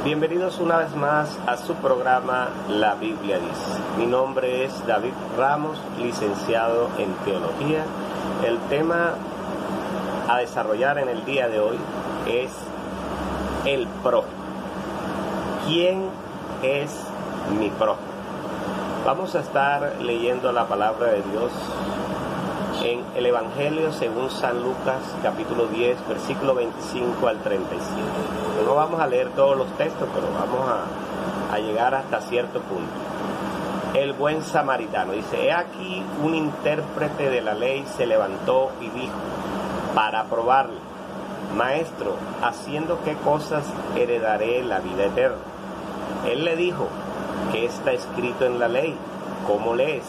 Bienvenidos una vez más a su programa La Biblia Dice. Mi nombre es David Ramos, licenciado en Teología. El tema a desarrollar en el día de hoy es el prójimo. ¿Quién es mi prójimo? Vamos a estar leyendo la palabra de Dios en el Evangelio según San Lucas, capítulo 10, versículo 25 al 37. No vamos a leer todos los textos, pero vamos a llegar hasta cierto punto. El buen samaritano dice: he aquí un intérprete de la ley se levantó y dijo, para probarle: Maestro, ¿haciendo qué cosas heredaré la vida eterna? Él le dijo: ¿qué está escrito en la ley? ¿Cómo lees?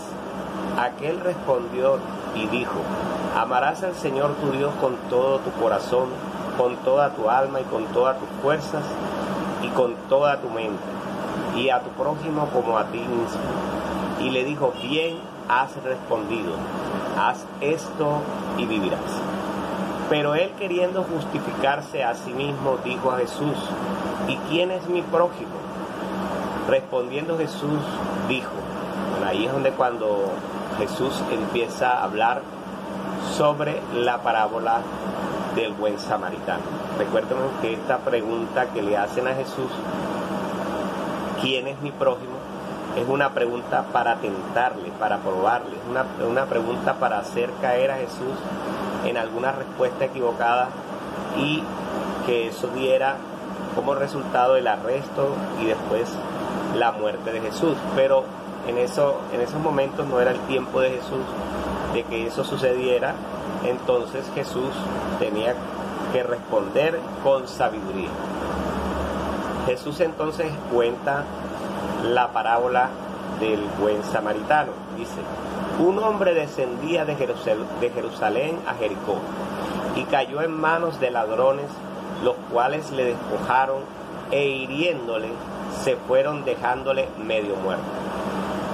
Aquel respondió y dijo: amarás al Señor tu Dios con todo tu corazón, con toda tu alma y con todas tus fuerzas y con toda tu mente, y a tu prójimo como a ti mismo. Y le dijo: bien has respondido, haz esto y vivirás. Pero él, queriendo justificarse a sí mismo, dijo a Jesús: ¿y quién es mi prójimo? Respondiendo Jesús dijo, ahí es donde cuando Jesús empieza a hablar sobre la parábola del buen samaritano. Recuerden que esta pregunta que le hacen a Jesús, ¿quién es mi prójimo?, es una pregunta para tentarle, para probarle, una pregunta para hacer caer a Jesús en alguna respuesta equivocada y que eso diera como resultado el arresto y después la muerte de Jesús. Pero en esos momentos no era el tiempo de Jesús de que eso sucediera. Entonces Jesús tenía que responder con sabiduría. Jesús entonces cuenta la parábola del buen samaritano. Dice: un hombre descendía de Jerusalén a Jericó y cayó en manos de ladrones, los cuales le despojaron e hiriéndole se fueron dejándole medio muerto.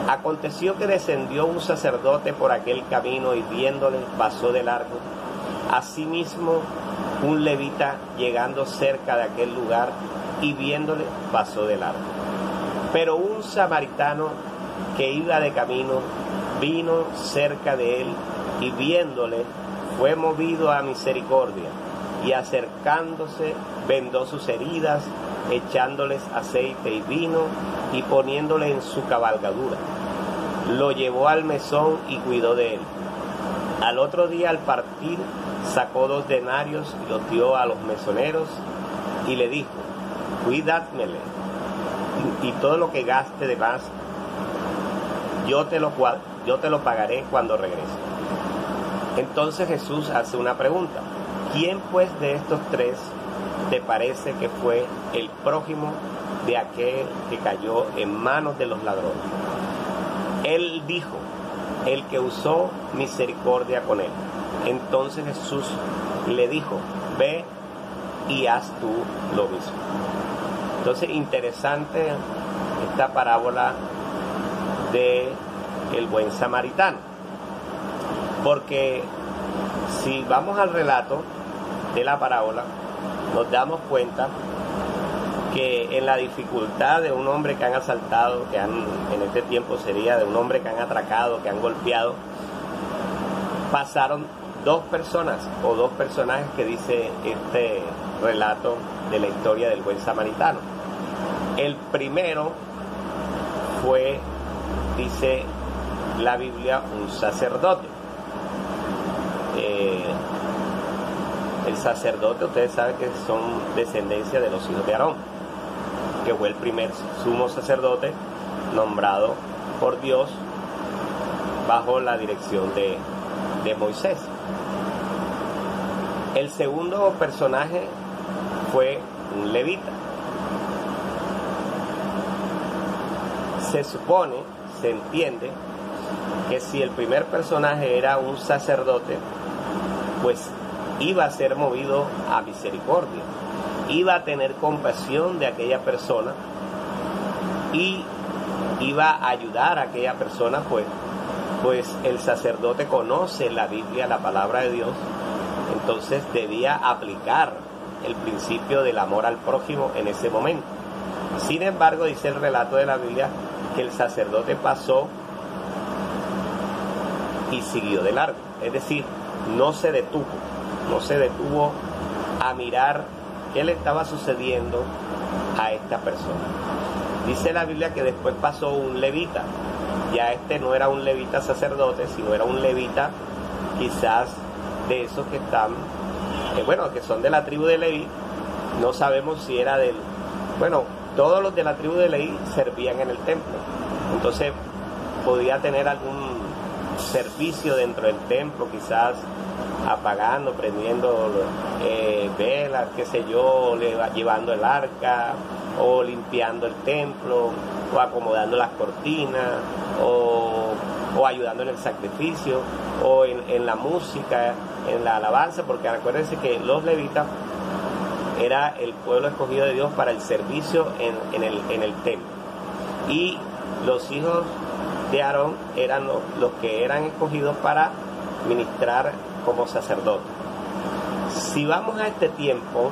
Aconteció que descendió un sacerdote por aquel camino y viéndole pasó de largo. Asimismo un levita, llegando cerca de aquel lugar y viéndole pasó de largo. Pero un samaritano que iba de camino vino cerca de él y viéndole fue movido a misericordia y acercándose vendó sus heridas, echándoles aceite y vino y poniéndole en su cabalgadura. Lo llevó al mesón y cuidó de él. Al otro día, al partir, sacó 2 denarios y los dio a los mesoneros y le dijo: cuídamele, y todo lo que gaste de más yo te lo pagaré cuando regrese. Entonces Jesús hace una pregunta: ¿quién pues de estos 3 te parece que fue el prójimo de aquel que cayó en manos de los ladrones? Él dijo: el que usó misericordia con él. Entonces Jesús le dijo: ve y haz tú lo mismo. Entonces, interesante esta parábola de el buen samaritano, porque si vamos al relato de la parábola, nos damos cuenta que en la dificultad de un hombre que han asaltado, en este tiempo sería de un hombre que han atracado, que han golpeado, pasaron 2 personas o 2 personajes que dice este relato de la historia del buen samaritano. El primero fue, dice la Biblia, un sacerdote. El sacerdote, ustedes saben que son descendencia de los hijos de Aarón, que fue el primer sumo sacerdote nombrado por Dios bajo la dirección de Moisés. El segundo personaje fue un levita. Se supone, se entiende, que si el primer personaje era un sacerdote, pues iba a ser movido a misericordia, iba a tener compasión de aquella persona y iba a ayudar a aquella persona, pues el sacerdote conoce la Biblia, la palabra de Dios, entonces debía aplicar el principio del amor al prójimo en ese momento. Sin embargo, dice el relato de la Biblia que el sacerdote pasó y siguió de largo. Es decir, no se detuvo a mirar qué le estaba sucediendo a esta persona. Dice la Biblia que después pasó un levita. Ya este no era un levita sacerdote, sino era un levita quizás de esos que están, que son de la tribu de Leví. No sabemos si era todos los de la tribu de Leví servían en el templo. Entonces podía tener algún servicio dentro del templo, quizás apagando, prendiendo velas, qué sé yo, llevando el arca, o limpiando el templo, o acomodando las cortinas, o ayudando en el sacrificio, o en la música, en la alabanza, porque acuérdense que los levitas era el pueblo escogido de Dios para el servicio en el templo. Y los hijos de Aarón eran los que eran escogidos para ministrar como sacerdotes. Si vamos a este tiempo,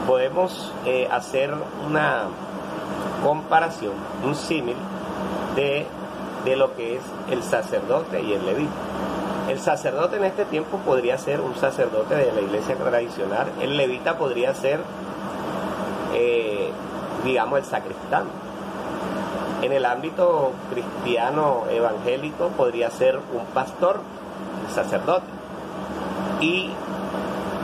podemos hacer una comparación, un símil de lo que es el sacerdote y el levita. El sacerdote en este tiempo podría ser un sacerdote de la iglesia tradicional. El levita podría ser, el sacristán. En el ámbito cristiano evangélico podría ser un pastor, el sacerdote. Y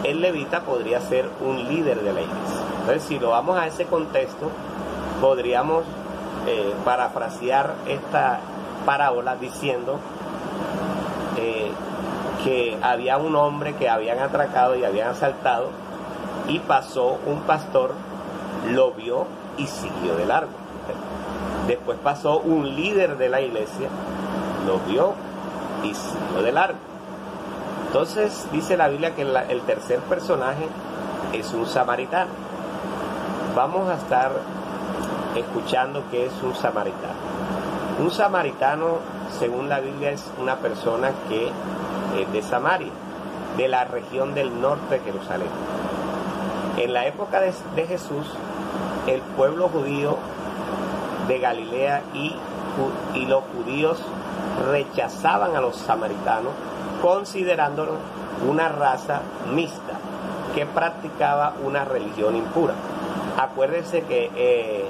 el levita podría ser un líder de la iglesia. Entonces, si lo vamos a ese contexto, podríamos parafrasear esta parábola diciendo que había un hombre que habían atracado y habían asaltado, y pasó un pastor, lo vio y siguió de largo. Después pasó un líder de la iglesia, lo vio y siguió de largo. Entonces dice la Biblia que el tercer personaje es un samaritano. Vamos a estar escuchando qué es un samaritano. Un samaritano, según la Biblia, es una persona que es de Samaria, de la región del norte de Jerusalén. En la época de Jesús, el pueblo judío de Galilea y los judíos rechazaban a los samaritanos, considerándolos una raza mixta que practicaba una religión impura. Acuérdense que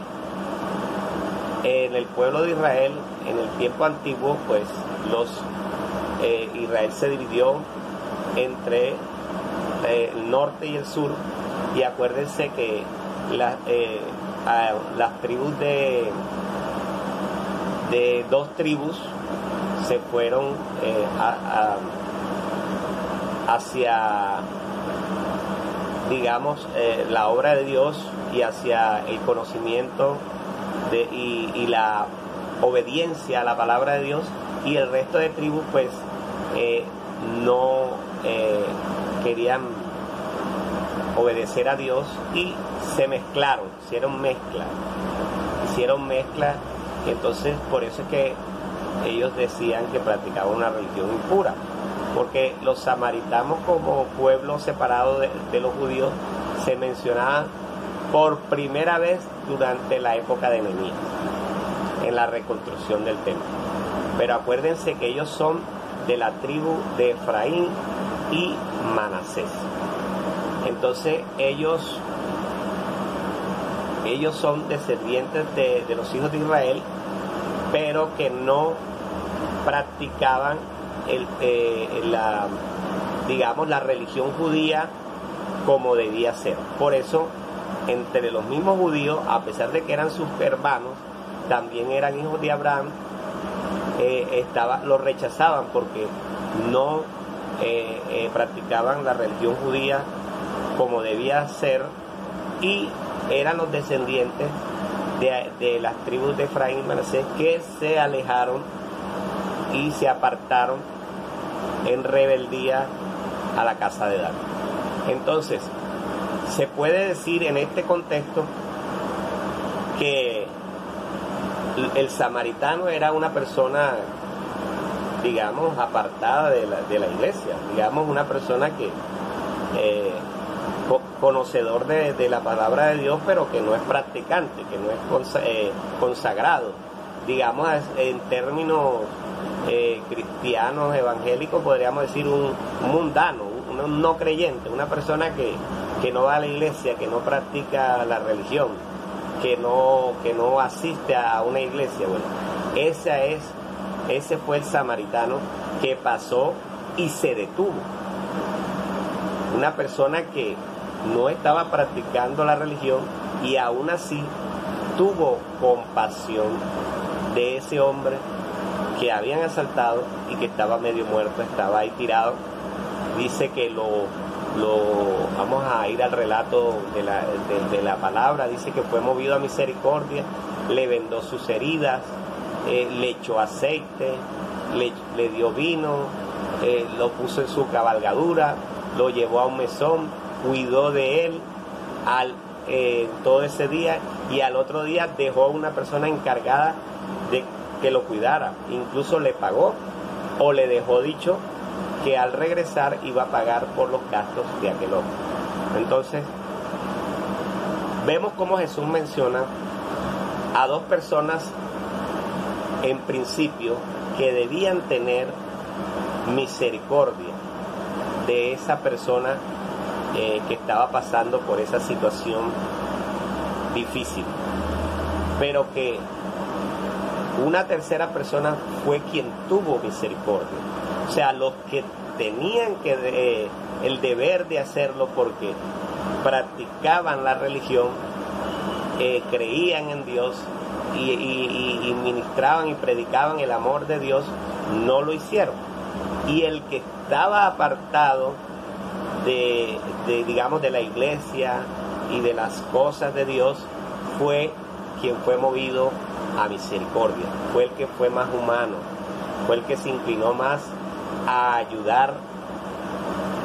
en el pueblo de Israel, en el tiempo antiguo, pues Israel se dividió entre el norte y el sur, y acuérdense que las tribus de dos tribus se fueron hacia, la obra de Dios y hacia el conocimiento y la obediencia a la palabra de Dios, y el resto de tribus pues no querían obedecer a Dios y se mezclaron, hicieron mezcla. Entonces por eso es que ellos decían que practicaban una religión impura, porque los samaritanos, como pueblo separado de los judíos, se mencionaban por primera vez durante la época de Nehemías, en la reconstrucción del templo. Pero acuérdense que ellos son de la tribu de Efraín y Manasés. Entonces ellos son descendientes de los hijos de Israel, pero que no practicaban la religión judía como debía ser. Por eso, entre los mismos judíos, a pesar de que eran sus hermanos, también eran hijos de Abraham, los rechazaban porque no practicaban la religión judía como debía ser, y eran los descendientes de las tribus de Efraín y Manasés que se alejaron y se apartaron en rebeldía a la casa de David. Entonces, se puede decir en este contexto que el samaritano era una persona, apartada de la iglesia, una persona que conocedor de la palabra de Dios, pero que no es practicante, que no es consagrado. Digamos, en términos cristianos, evangélicos, podríamos decir un mundano, un no creyente, una persona que no va a la iglesia, que no practica la religión, que no asiste a una iglesia. Bueno, ese fue el samaritano que pasó y se detuvo. Una persona que no estaba practicando la religión y aún así tuvo compasión de ese hombre que habían asaltado y que estaba medio muerto, estaba ahí tirado. Dice que vamos a ir al relato de la palabra. Dice que fue movido a misericordia, le vendó sus heridas, le echó aceite, le dio vino, lo puso en su cabalgadura, lo llevó a un mesón, cuidó de él todo ese día, y al otro día dejó a una persona encargada de que lo cuidara. Incluso le pagó, o le dejó dicho que al regresar iba a pagar por los gastos de aquel hombre. Entonces, vemos cómo Jesús menciona a dos personas en principio que debían tener misericordia de esa persona que estaba pasando por esa situación difícil, pero que una tercera persona fue quien tuvo misericordia. O sea, los que tenían el deber de hacerlo porque practicaban la religión, creían en Dios y ministraban y predicaban el amor de Dios, no lo hicieron. Y el que estaba apartado digamos, de la iglesia y de las cosas de Dios, fue quien fue movido a misericordia, fue el que fue más humano, fue el que se inclinó más a ayudar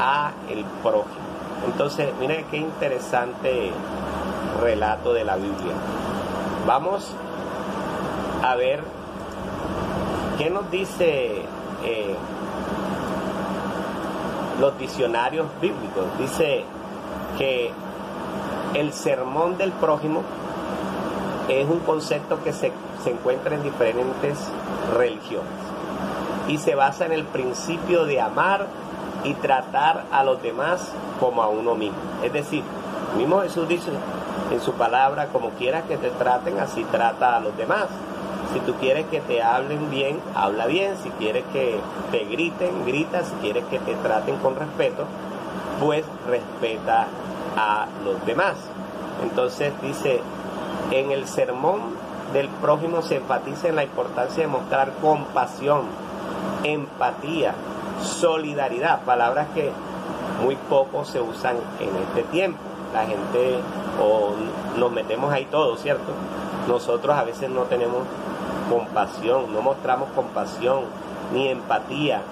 a el prójimo. Entonces, miren qué interesante relato de la Biblia. Vamos a ver qué nos dice los diccionarios bíblicos. Dice que el sermón del prójimo es un concepto que se encuentra en diferentes religiones y se basa en el principio de amar y tratar a los demás como a uno mismo. Es decir, mismo Jesús dice en su palabra: como quieras que te traten, así trata a los demás. Si tú quieres que te hablen bien, habla bien. Si quieres que te griten, grita. Si quieres que te traten con respeto, pues respeta a los demás. Entonces dice, en el sermón del prójimo se enfatiza en la importancia de mostrar compasión, empatía, solidaridad, palabras que muy poco se usan en este tiempo. La gente, o nos metemos ahí todos, ¿cierto? Nosotros a veces no tenemos compasión, no mostramos compasión, ni empatía,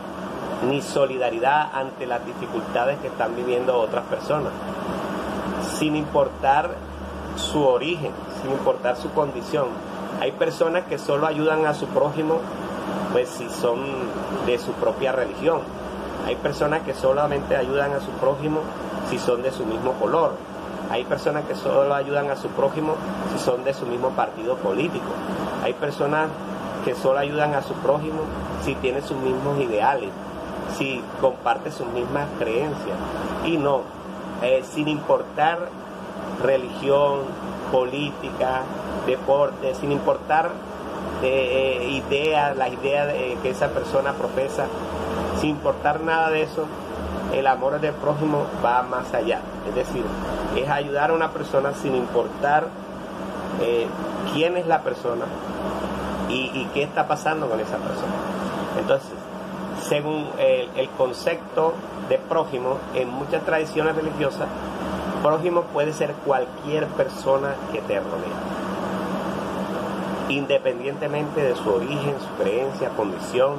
ni solidaridad ante las dificultades que están viviendo otras personas, sin importar su origen, sin importar su condición. Hay personas que solo ayudan a su prójimo pues si son de su propia religión. Hay personas que solamente ayudan a su prójimo si son de su mismo color. Hay personas que solo ayudan a su prójimo si son de su mismo partido político. Hay personas que solo ayudan a su prójimo si tiene sus mismos ideales, si comparte sus mismas creencias. Y no, sin importar religión, política, deporte, sin importar las ideas que esa persona profesa, sin importar nada de eso, el amor del prójimo va más allá. Es decir, es ayudar a una persona sin importar quién es la persona y qué está pasando con esa persona. Entonces, según el concepto de prójimo, en muchas tradiciones religiosas, prójimo puede ser cualquier persona que te rodea, independientemente de su origen, su creencia, condición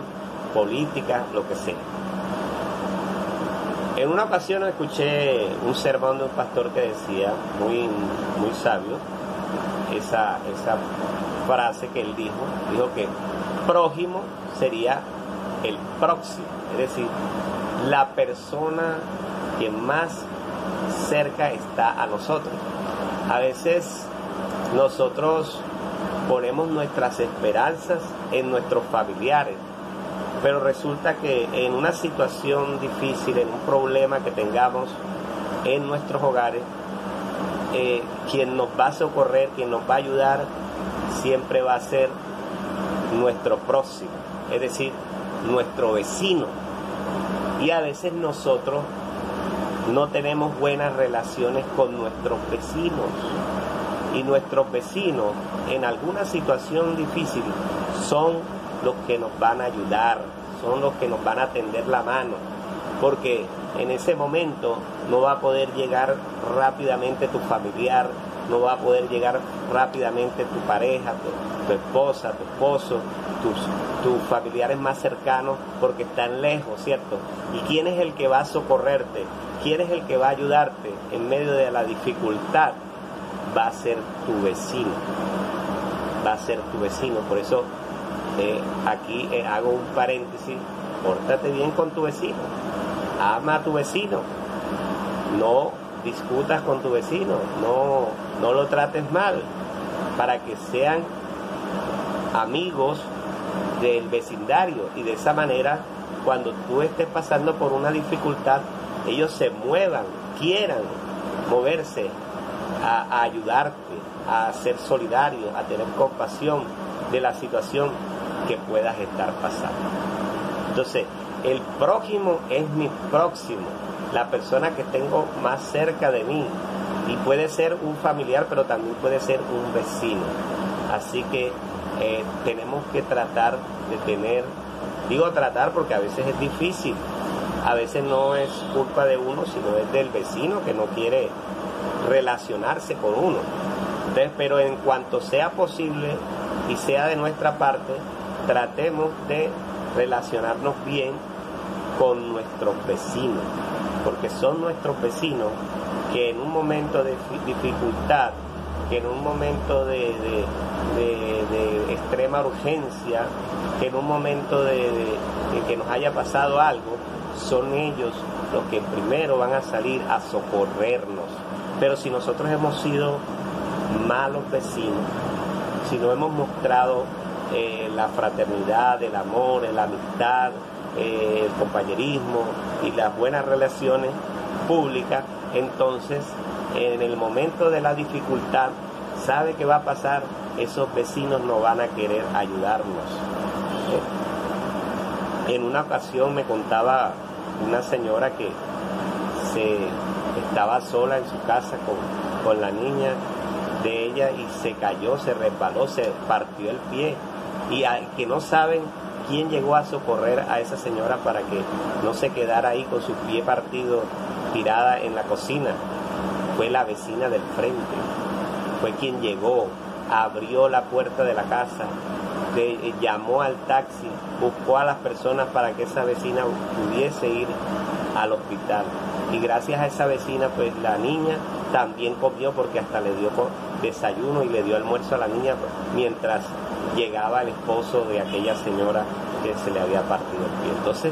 política, lo que sea. En una ocasión escuché un sermón de un pastor que decía, muy sabio, esa frase que él dijo que prójimo sería el próximo, es decir, la persona que más cerca está a nosotros. A veces nosotros ponemos nuestras esperanzas en nuestros familiares, pero resulta que en una situación difícil, en un problema que tengamos en nuestros hogares, quien nos va a socorrer, quien nos va a ayudar, siempre va a ser nuestro próximo, es decir, nuestro vecino. Y a veces nosotros no tenemos buenas relaciones con nuestros vecinos. Y nuestros vecinos en alguna situación difícil son los que nos van a ayudar, son los que nos van a tender la mano, porque en ese momento no va a poder llegar rápidamente tu familiar, no va a poder llegar rápidamente tu pareja, tu esposa, tu esposo, tus familiares más cercanos, porque están lejos, ¿cierto? ¿Y quién es el que va a socorrerte? ¿Quién es el que va a ayudarte en medio de la dificultad? Va a ser tu vecino, va a ser tu vecino. Por eso aquí hago un paréntesis: pórtate bien con tu vecino, ama a tu vecino, no discutas con tu vecino, no lo trates mal, para que sean amigos del vecindario, y de esa manera cuando tú estés pasando por una dificultad, ellos se muevan, quieran moverse a ayudarte, a ser solidario, a tener compasión de la situación que puedas estar pasando. Entonces, el prójimo es mi próximo, la persona que tengo más cerca de mí, y puede ser un familiar, pero también puede ser un vecino. Así que tenemos que tratar de tener, digo tratar porque a veces es difícil, a veces no es culpa de uno, sino es del vecino que no quiere relacionarse con uno. Entonces, pero en cuanto sea posible y sea de nuestra parte, tratemos de relacionarnos bien con nuestros vecinos, porque son nuestros vecinos que en un momento de dificultad, que en un momento de extrema urgencia, que en un momento de que nos haya pasado algo, son ellos los que primero van a salir a socorrernos. Pero si nosotros hemos sido malos vecinos, si no hemos mostrado la fraternidad, el amor, la amistad, el compañerismo y las buenas relaciones públicas, entonces en el momento de la dificultad, ¿sabe qué va a pasar? Esos vecinos no van a querer ayudarnos. En una ocasión me contaba una señora que estaba sola en su casa con la niña de ella, y se cayó, se resbaló, se partió el pie, y que no saben quién llegó a socorrer a esa señora para que no se quedara ahí con su pie partido tirada en la cocina. Fue la vecina del frente, fue quien llegó, abrió la puerta de la casa, llamó al taxi, buscó a las personas para que esa vecina pudiese ir al hospital. Y gracias a esa vecina, pues la niña también comió, porque hasta le dio desayuno y le dio almuerzo a la niña mientras llegaba el esposo de aquella señora que se le había partido el pie. Entonces,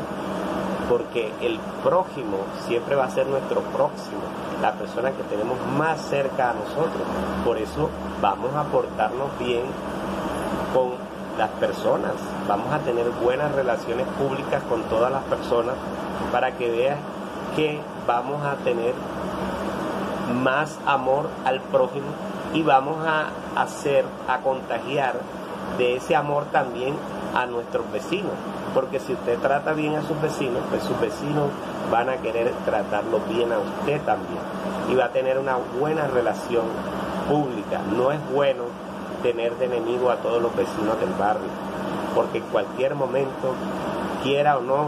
porque el prójimo siempre va a ser nuestro próximo, la persona que tenemos más cerca a nosotros. Por eso vamos a portarnos bien con las personas, vamos a tener buenas relaciones públicas con todas las personas, para que veas que vamos a tener más amor al prójimo, y vamos a contagiar de ese amor también a nuestros vecinos, porque si usted trata bien a sus vecinos, pues sus vecinos van a querer tratarlo bien a usted también, y va a tener una buena relación pública. No es bueno tener de enemigo a todos los vecinos del barrio, porque en cualquier momento, quiera o no,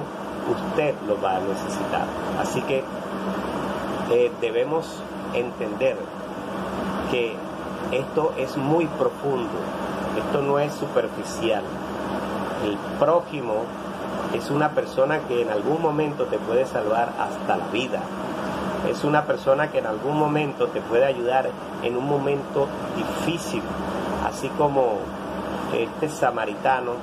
usted lo va a necesitar. Así que debemos entender que esto es muy profundo, esto no es superficial. El prójimo es una persona que en algún momento te puede salvar hasta la vida. Es una persona que en algún momento te puede ayudar en un momento difícil, así como este samaritano,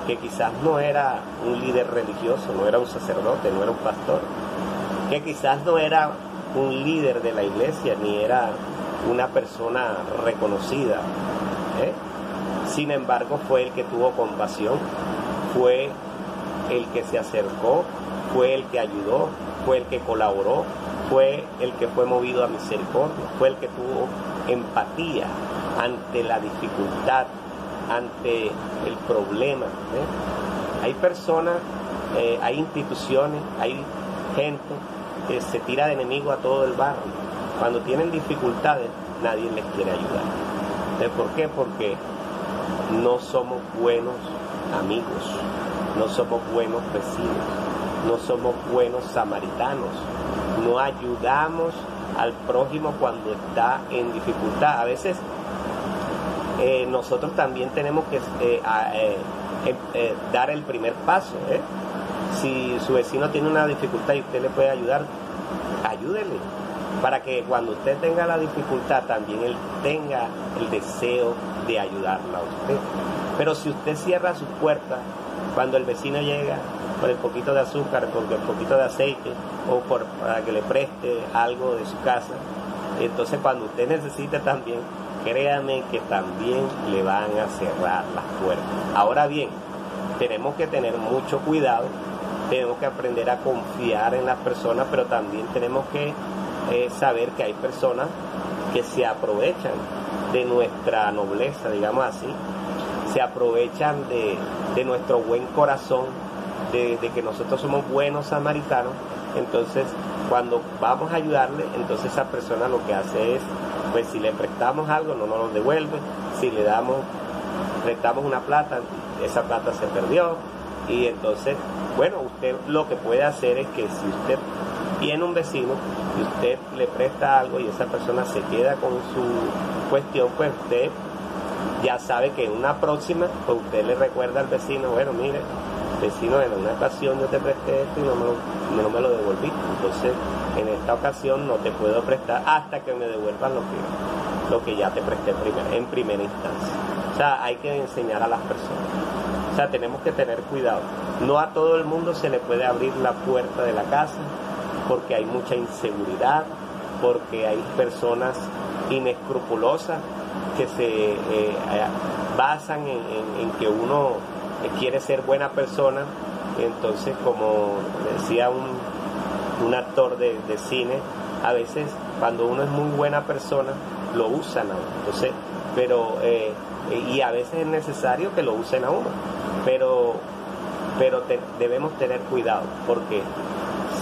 que quizás no era un líder religioso, no era un sacerdote, no era un pastor, que quizás no era un líder de la iglesia, ni era una persona reconocida, ¿eh? Sin embargo, fue el que tuvo compasión, fue el que se acercó, fue el que ayudó, fue el que colaboró, fue el que fue movido a misericordia, fue el que tuvo empatía ante la dificultad, ante el problema, ¿eh? Hay personas, hay instituciones, hay gente que se tira de enemigo a todo el barrio. Cuando tienen dificultades, nadie les quiere ayudar. ¿Por qué? Porque no somos buenos amigos, no somos buenos vecinos, no somos buenos samaritanos, no ayudamos al prójimo cuando está en dificultad. A veces nosotros también tenemos que dar el primer paso, ¿eh? Si su vecino tiene una dificultad y usted le puede ayudar, ayúdele, para que cuando usted tenga la dificultad también él tenga el deseo de ayudarla a usted. Pero si usted cierra sus puertas cuando el vecino llega por el poquito de azúcar, por el poquito de aceite o para que le preste algo de su casa, entonces cuando usted necesite también, créame que también le van a cerrar las puertas. Ahora bien, tenemos que tener mucho cuidado, tenemos que aprender a confiar en las personas, pero también tenemos que saber que hay personas que se aprovechan de nuestra nobleza, digamos así, se aprovechan de nuestro buen corazón, de que nosotros somos buenos samaritanos. Entonces cuando vamos a ayudarle, entonces esa persona lo que hace es, pues si le prestamos algo no nos lo devuelve, si le prestamos una plata, esa plata se perdió. Y entonces, bueno, usted lo que puede hacer es que si usted tiene un vecino y usted le presta algo y esa persona se queda con su cuestión, pues usted ya sabe que en una próxima, pues usted le recuerda al vecino, bueno, mire, vecino, en una ocasión yo te presté esto y no me lo devolví, entonces en esta ocasión no te puedo prestar hasta que me devuelvan lo que ya te presté en primera instancia. O sea, hay que enseñar a las personas. O sea, tenemos que tener cuidado. No a todo el mundo se le puede abrir la puerta de la casa porque hay mucha inseguridad, porque hay personas inescrupulosas que se basan en que uno quiere ser buena persona. Entonces, como decía un actor de cine, a veces cuando uno es muy buena persona lo usan a uno. Entonces, y a veces es necesario que lo usen a uno, pero debemos tener cuidado, porque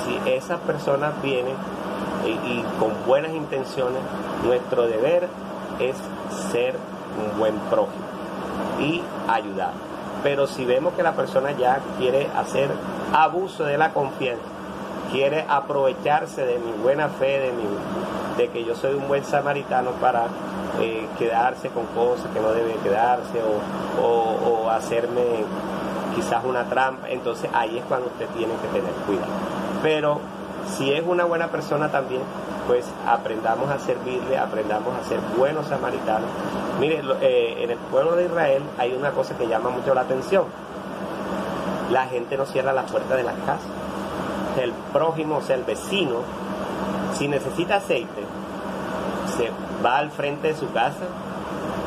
si esas personas vienen y con buenas intenciones, nuestro deber es ser un buen prójimo y ayudar. Pero si vemos que la persona ya quiere hacer abuso de la confianza, quiere aprovecharse de mi buena fe, de que yo soy un buen samaritano para quedarse con cosas que no debe quedarse o hacerme quizás una trampa, entonces ahí es cuando usted tiene que tener cuidado. Pero si es una buena persona también, pues aprendamos a servirle, aprendamos a ser buenos samaritanos. Mire, en el pueblo de Israel hay una cosa que llama mucho la atención. La gente no cierra las puertas de las casas. El prójimo, o sea, el vecino, si necesita aceite, se va al frente de su casa,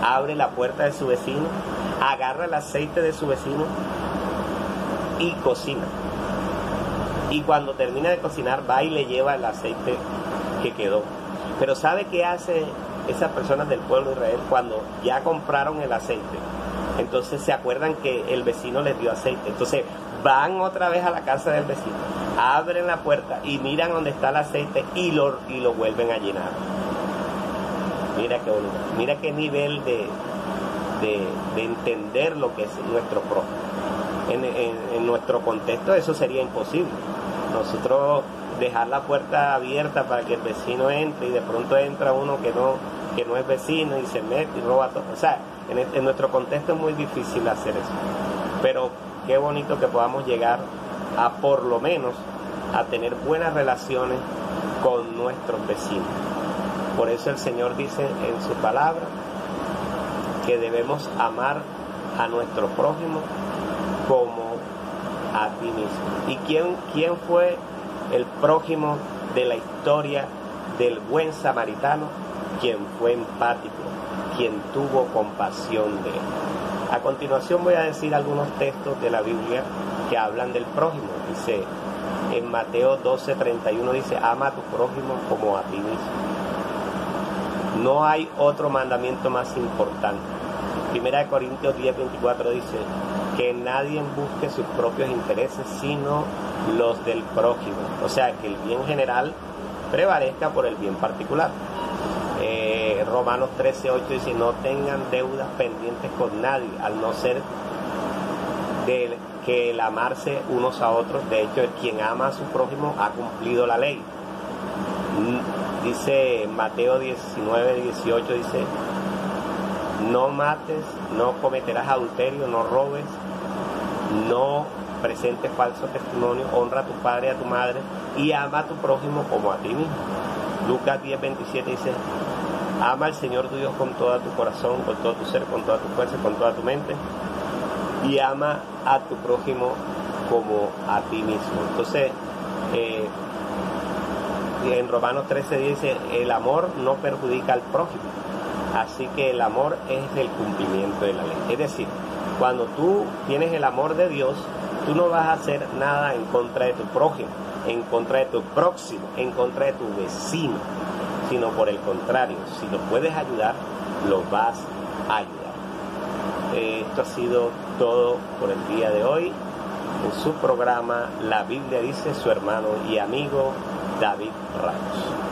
abre la puerta de su vecino, agarra el aceite de su vecino y cocina. Y cuando termina de cocinar, va y le lleva el aceite que quedó. Pero ¿sabe qué hace esas personas del pueblo de Israel cuando ya compraron el aceite? Entonces se acuerdan que el vecino les dio aceite. Entonces van otra vez a la casa del vecino, abren la puerta y miran dónde está el aceite y lo vuelven a llenar. Mira qué bonito. Mira qué nivel de entender lo que es nuestro prójimo. En nuestro contexto eso sería imposible. Nosotros dejar la puerta abierta para que el vecino entre y de pronto entra uno que no es vecino y se mete y roba todo. O sea, en nuestro contexto es muy difícil hacer eso. Pero qué bonito que podamos llegar a por lo menos a tener buenas relaciones con nuestros vecinos. Por eso el Señor dice en su palabra que debemos amar a nuestro prójimo como a ti mismo. ¿Y quién fue el prójimo de la historia del buen samaritano, quien fue empático, quien tuvo compasión de él. A continuación voy a decir algunos textos de la Biblia que hablan del prójimo. Dice en Mateo 12:31, dice: ama a tu prójimo como a ti mismo. No hay otro mandamiento más importante. Primera de Corintios 10:24 dice que nadie busque sus propios intereses, sino los del prójimo. O sea, que el bien general prevalezca por el bien particular. Romanos 13:8 dice: no tengan deudas pendientes con nadie, al no ser que el amarse unos a otros. De hecho, quien ama a su prójimo ha cumplido la ley. Dice Mateo 19:18, dice: no mates, no cometerás adulterio, no robes, no presentes falso testimonio, honra a tu padre y a tu madre, y ama a tu prójimo como a ti mismo. Lucas 10:27 dice: ama al Señor tu Dios con todo tu corazón, con todo tu ser, con toda tu fuerza, con toda tu mente, y ama a tu prójimo como a ti mismo. Entonces, en Romanos 13 dice: el amor no perjudica al prójimo. Así que el amor es el cumplimiento de la ley. Es decir, cuando tú tienes el amor de Dios, tú no vas a hacer nada en contra de tu prójimo, en contra de tu próximo, en contra de tu vecino, sino por el contrario, si lo puedes ayudar, lo vas a ayudar. Esto ha sido todo por el día de hoy. En su programa La Biblia dice, su hermano y amigo David Ramos.